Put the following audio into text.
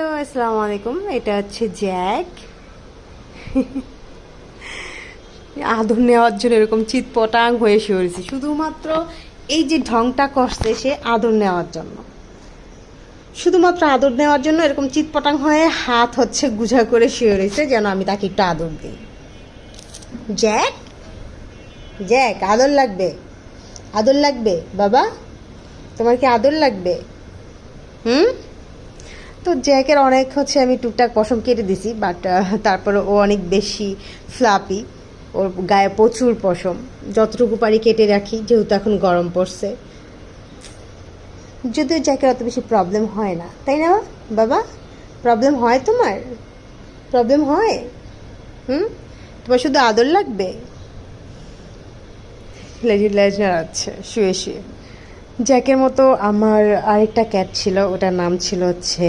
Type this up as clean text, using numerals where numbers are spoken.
Hello, আসসালামু আলাইকুম। এটা হচ্ছে জ্যাক। আদর নেওয়ার জন্য এরকম চিৎপটাং হয়ে শুয়েছে, শুধুমাত্র এই যে ঢংটা করছে সে আদর নেওয়ার জন্য, শুধুমাত্র আদর নেওয়ার জন্য এরকম চিৎপটাং হয়ে হাত হচ্ছে গুজা করে শুয়ে রয়েছে যেন আমি তাকে একটু আদর দিই। জ্যাক, জ্যাক, আদর লাগবে, আদর লাগবে বাবা, তোমার কি আদর লাগবে? হুম। তো জ্যাকের অনেক হচ্ছে আমি টুকটাক পশম কেটে দিছি, বাট তারপরে ও অনেক বেশি ফ্লাপি, ওর গায়ে প্রচুর পশম, যতটুকু পারি কেটে রাখি যেহেতু এখন গরম পড়ছে। যদিও জ্যাকের অত বেশি প্রবলেম হয় না, তাই না বাবা? প্রবলেম হয় তোমার? প্রবলেম হয়? হুম। তোমার শুধু আদর লাগবে? লেজ নাড়াচ্ছে শুয়ে শুয়ে। জ্যাকের মতো আমার আরেকটা ক্যাট ছিল, ওটার নাম ছিল হচ্ছে